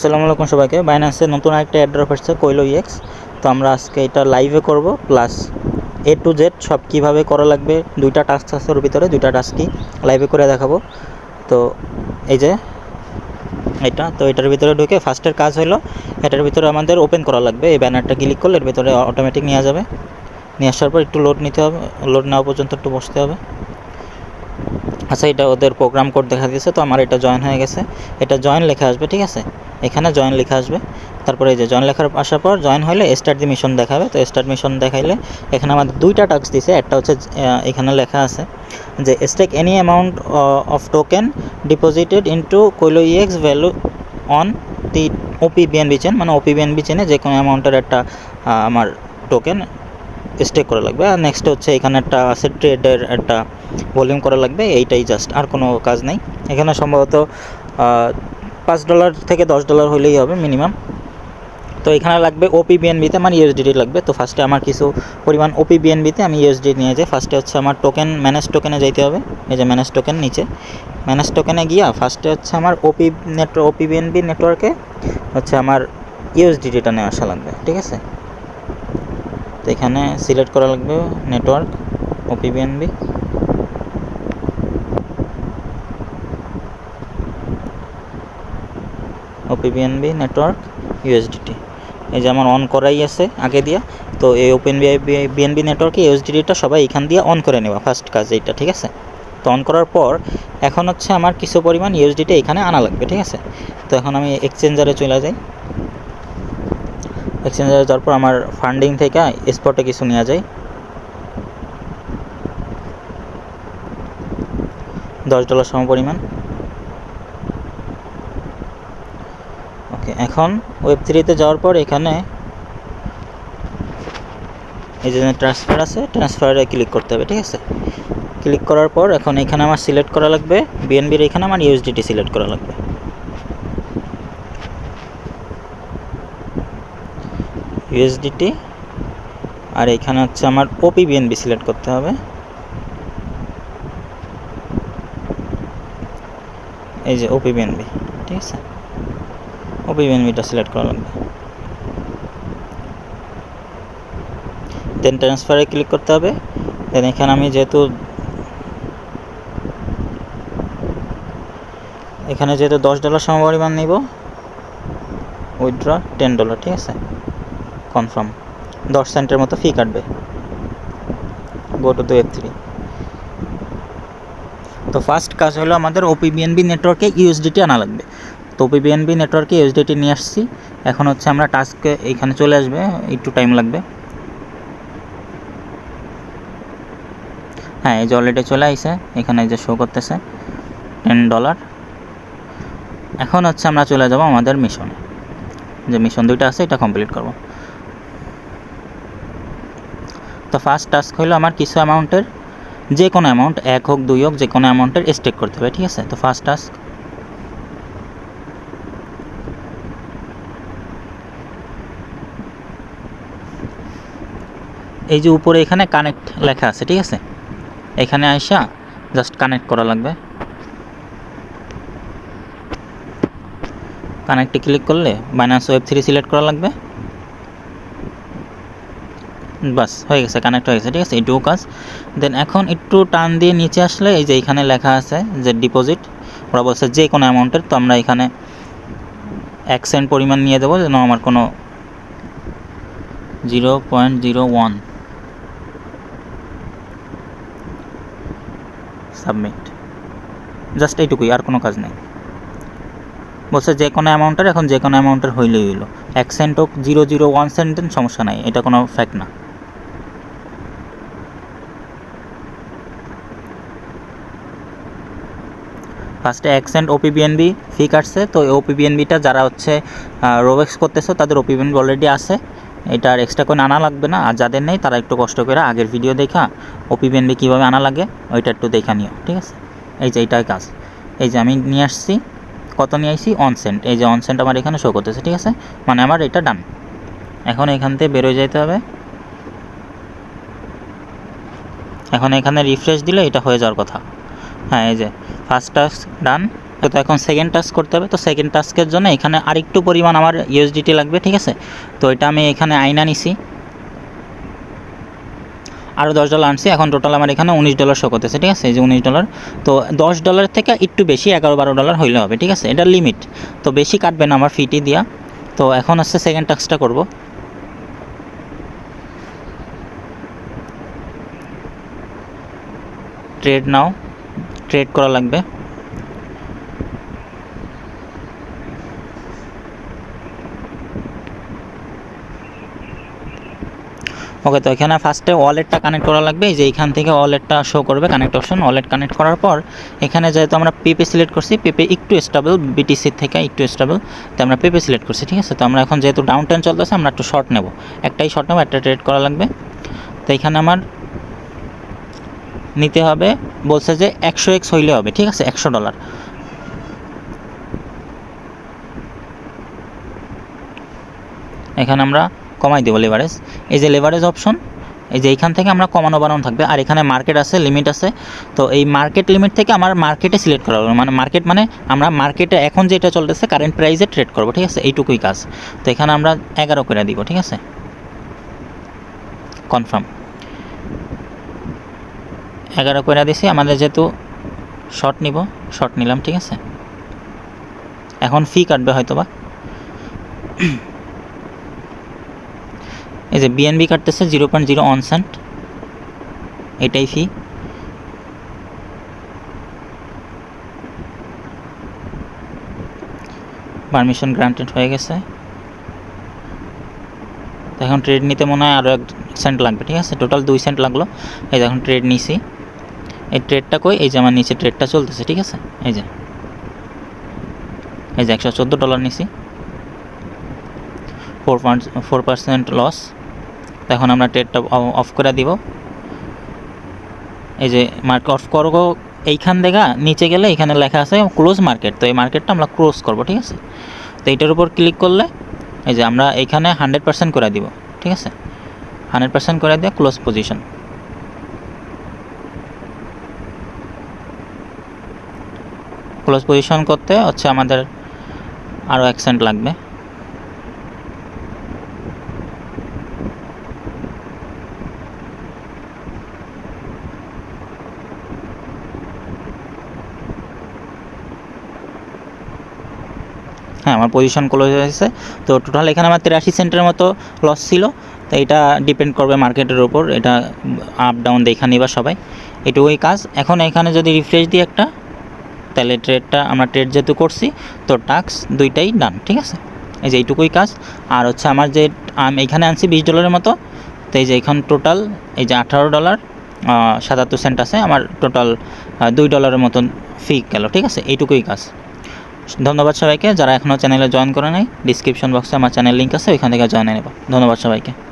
আসসালামু আলাইকুম সবাইকে। বাইন্যান্সে নতুন একটা অ্যাড্রপ আসছে কোয়েলো ইএক্স। তো আমরা আজকে এটা লাইভে করব, প্লাস এ টু জেড সব কীভাবে করা লাগবে। দুইটা টাস্ক আছে ওর ভিতরে, দুইটা টাস্কই লাইভে করে দেখাবো। তো এই যে এটা, তো এটার ভিতরে ঢুকে ফার্স্টের কাজ হলো এটার ভিতরে আমাদের ওপেন করা লাগবে। এই ব্যানারটা ক্লিক করলে এর ভিতরে অটোমেটিক নিয়ে যাবে। নিয়ে আসার পর একটু লোড নিতে হবে, লোড নেওয়া পর্যন্ত একটু বসতে হবে। আচ্ছা, এটা ওদের প্রোগ্রাম কোড দেখা দিয়েছে, তো আমার এটা জয়েন হয়ে গেছে। এটা জয়েন লেখা আসবে, ঠিক আছে, এখানে জয়েন লেখা আসবে। তারপরে এই যে জয়েন লেখার আসার পর জয়েন হলে স্টার্ট দি মিশন দেখাবে। তো স্টার্ট মিশন দেখাইলে এখানে আমাদের দুইটা টাস্ক দিছে। একটা হচ্ছে এখানে লেখা আছে যে stake any amount of token deposited into কোয়েলো EX value on the opBNB chain, মানে ওপিবিএনবি চেনে যে কোনো অ্যামাউন্টের একটা আমার টোকেন স্টেক করা লাগবে। আর নেক্সট হচ্ছে এখানে একটা আছে ট্রেডের একটা ভলিউম করা লাগবে। এইটাই জাস্ট, আর কোনো কাজ নেই। এখানে সম্ভবত $5 থেকে $10 হলেই হবে মিনিমাম। তো এখানে লাগবে ওপিবিএনবিতে, মানে ইউএসডিটি লাগবে। তো ফার্স্টে আমার কিছু পরিমাণ ওপিবিএনবিতে আমি ইউএসডি নিয়ে যাই। ফার্স্টে হচ্ছে আমার টোকেন ম্যানেজ টোকেনে যাইতে হবে। এই যে ম্যানেজ টোকেন, নিচে ম্যানেজ টোকেনে গিয়া ফার্স্টে হচ্ছে আমার ওপিবিএনবি নেটওয়ার্কে হচ্ছে আমার ইউএসডিটিটা নিয়ে আসা লাগবে, ঠিক আছে। তো এখানে সিলেক্ট করা লাগবে নেটওয়ার্ক ওপিবিএনবি। ওপিবিএনবি নেটওয়ার্ক ইউএসডিটি, এই যে আমার অন করাই আছে আগে দিয়া। তো এই বিএনবি নেটওয়ার্কে ইউএসডিটিটা সবাই এখান দিয়ে অন করে নেওয়া ফার্স্ট কাজ এইটা, ঠিক আছে। তো অন করার পর এখন হচ্ছে আমার কিছু পরিমাণ ইউএসডিটি এখানে আনা লাগবে, ঠিক আছে। তো এখন আমি এক্সচেঞ্জারে চলে যাই। এক্সচেঞ্জারে যাওয়ার পর আমার ফান্ডিং থেকে স্পটে কিছু নেওয়া যায়, $10 সম পরিমাণ। ওকে, এখন ওয়েব3তে যাওয়ার পর এখানে এই যে ট্রান্সফার আছে, ট্রান্সফারে ক্লিক করতে হবে, ঠিক আছে। ক্লিক করার পর এখন এখানে আমার সিলেক্ট করা লাগবে বিএনবির, এখানে আমার ইউএসডিটি সিলেক্ট করা লাগবে। ইউএসডিটি, আর এখানে হচ্ছে আমার ওপিবিএনবি সিলেক্ট করতে হবে। এই যে ওপিবিএনবি, ঠিক আছে, ওপিবিএনবিটা সিলেক্ট করা লাগবে। দেন ট্রান্সফারে ক্লিক করতে হবে। দেন এখানে আমি যেহেতু $10 সম পরিমাণ নিব, উইথড্র $10, ঠিক আছে, কনফার্ম। 10 সেন্টের মতো ফি কাটবে। গো টু দ্য ওয়েব3। তো ফার্স্ট কাজ হলো আমাদের ওপিবিএনবি নেটওয়ার্কে ইউএসডিটি আনা লাগবে। তো ওপিবিএনবি নেটওয়ার্কে ইউএসডিটি নিয়ে আসছি। এখন হচ্ছে আমরা টাস্কে এইখানে চলে আসবে, একটু টাইম লাগবে। হ্যাঁ, এই যে অলরেডি চলে আসছে, এখানে যে শো করতেছে $10। এখন হচ্ছে আমরা চলে যাব আমাদের মিশনে, যে মিশন দুইটা আছে এটা কমপ্লিট করব। তো ফার্স্ট টাস্ক হলো আমার কিছু অ্যামাউন্টের, যে কোনো অ্যামাউন্ট, 1 হোক 2 হোক, যে কোনো অ্যামাউন্টের স্টেক করতে হবে, ঠিক আছে। তো ফার্স্ট টাস্ক, এই যে উপরে এখানে কানেক্ট লেখা আছে, ঠিক আছে, এখানে আইসা জাস্ট কানেক্ট করা লাগবে। কানেক্টে ক্লিক করলে বাইন্যান্স ওয়েব3 সিলেক্ট করা লাগবে। বাস হয়ে গেছে, কানেক্ট হয়ে গেছে, ঠিক আছে, এইটুকু কাজ। দেন এখন একটু টান দিয়ে নিচে আসলে এই যে এখানে লেখা আছে যে ডিপোজিট, ওরা বলছে যে কোনো অ্যামাউন্টের। তো আমরা এখানে 1 সেন্ট পরিমাণ নিয়ে দেবো, যেন আমার কোনো 0.01 সাবমিট, জাস্ট এইটুকুই, আর কোনো কাজ নেই। বলছে যে কোনো অ্যামাউন্টের, এখন যে কোনো অ্যামাউন্টের হইলেই হইলো। 1 সেন্ট হোক, 0.01 সেন্ট দেন, সমস্যা নাই, এটা কোনো ফ্যাক্ট না। ফার্স্টে 1 সেন্ট ওপিবিএনবি ফি কাটছে। তো এই ওপিবিএনবিটা যারা হচ্ছে রোবেক্স করতেছে তাদের ওপিবিএনবি অলরেডি আছে, এটা আর এক্সট্রা করে আনা লাগবে না। আর যাদের নেই তারা একটু কষ্ট করে আগের ভিডিও দেখা ওপিবিএনবি কীভাবে আনা লাগে ওইটা একটু দেখা নিও, ঠিক আছে। এই যে এইটাই কাজ। এই যে আমি নিয়ে আসছি, কত নিয়ে আসছি, 1 সেন্ট। এই যে 1 সেন্ট আমার এখানে শো করতেছে, ঠিক আছে, মানে আমার এটা ডান। এখন এখান থেকে বেরোয় যেতে হবে। এখন এখানে রিফ্রেশ দিলে এটা হয়ে যাওয়ার কথা। হ্যাঁ, এই যে ফার্স্ট টাস্ক ডান। তো এখন সেকেন্ড টাস্ক করতে হবে। তো সেকেন্ড টাস্কের জন্য এখানে আরেকটু পরিমাণ আমার ইউএসডিটি লাগবে, ঠিক আছে। তো এটা আমি এখানে আইনা নিছি, আরও $10 আনছি। এখন টোটাল আমার এখানে $19 শো করতেছে, ঠিক আছে। এই যে $19। তো $10 থেকে একটু বেশি $11-12 হইলে হবে, ঠিক আছে। এটা লিমিট, তো বেশি কাটবে না আমার ফিটি দিয়া। তো এখন হচ্ছে সেকেন্ড টাস্কটা করব। ট্রেড নাও, ট্রেড করা লাগবে। ওকে, তো এখানে ফার্স্টে ওয়ালেটটা কানেক্ট করা লাগবে। এই যে এইখান থেকে ওয়ালেটটা শো করবে, কানেক্ট অপশন। ওয়ালেট কানেক্ট করার পর এখানে যেহেতু আমরা পেপে সিলেক্ট করছি, পেপে একটু স্টেবল, বিটিসির থেকে একটু স্টেবল, তো আমরা পেপে সিলেক্ট করছি, ঠিক আছে। তো আমরা এখন যেহেতু ডাউন টাইম চলতেছে, আমরা একটু শর্ট নেব, একটাই শর্ট নেব, একটা ট্রেড করা লাগবে। তো এখানে আমার নিতে হবে, বলছে যে 100x হইলে হবে, ঠিক আছে, $100। এখানে আমরা কমাই দেবো লেভারেজ। এই যে লেভারেজ অপশন, এই যে এইখান থেকে আমরা কমানো বাড়ানো থাকবে। আর এখানে মার্কেট আছে, লিমিট আছে। তো এই মার্কেট লিমিট থেকে আমার মার্কেটে সিলেক্ট করা হবে, মানে মার্কেট মানে আমরা মার্কেটে এখন যেটা চলতেছে কারেন্ট প্রাইসে ট্রেড করবো, ঠিক আছে, এইটুকুই কাজ। তো এখানে আমরা 11 করে দিব, ঠিক আছে, কনফার্ম 11 করে দিছি। আমাদের যেহেতু শর্ট নিব, শর্ট নিলাম, ঠিক আছে। এখন ফি কাটবে হয়তো বা, এই যে বিএনবি কাটতেছে 0.01 সেন্ট, এটাই ফি। পারমিশন গ্রান্টেড হয়ে গেছে। তো এখন ট্রেড নিতে মনে হয় আরও 1 সেন্ট লাগবে, ঠিক আছে। টোটাল 2 সেন্ট লাগলো। এই যে এখন ট্রেড নিছি, এই ট্রেডটা কই, এই যে আমার নিচে ট্রেডটা চলতেছে, ঠিক আছে। এই যে $114 নিছি, 4% লস। তো এখন আমরা ট্রেডটা অফ করে দিব। এই যে মার্কেট অফ করবো, এইখান থেকে নিচে গেলে এখানে লেখা আছে ক্লোজ মার্কেট। তো এই মার্কেটটা আমরা ক্লোজ করবো, ঠিক আছে। তো এইটার উপর ক্লিক করলে এই যে আমরা এইখানে 100% করে দিব, ঠিক আছে। 100% করে দিয়ে ক্লোজ পজিশন। ক্লোজ পজিশন করতে হচ্ছে আমাদের আরও 1 সেন্ট লাগবে। হ্যাঁ, আমার পজিশন ক্লোজ হয়েছে। তো টোটাল এখানে আমার 83 সেন্টের মতো লস ছিল। তো এটা ডিপেন্ড করবে মার্কেটের উপর, এটা আপ ডাউন দেখা নিবা সবাই, এটুকুই কাজ। এখন এখানে যদি রিফ্রেশ দিই একটা, তাহলে আমরা ট্রেড যেহেতু করছি, তো টাস্ক দুইটাই ডান, ঠিক আছে। এই যে এইটুকুই কাজ। আর হচ্ছে আমার যে আমি এখানে আনছি $20 মতো। তো এই যে এখানে টোটাল এই যে $18.77 আছে, আমার টোটাল $2 মতন ফি গেল, ঠিক আছে। এইটুকুই কাজ। ধন্যবাদ সবাইকে। যারা এখনও চ্যানেলে জয়েন করে নাই, ডিসক্রিপশন বক্সে আমার চ্যানেল লিঙ্ক আছে, ওইখান থেকে জয়েন নেব। ধন্যবাদ সবাইকে।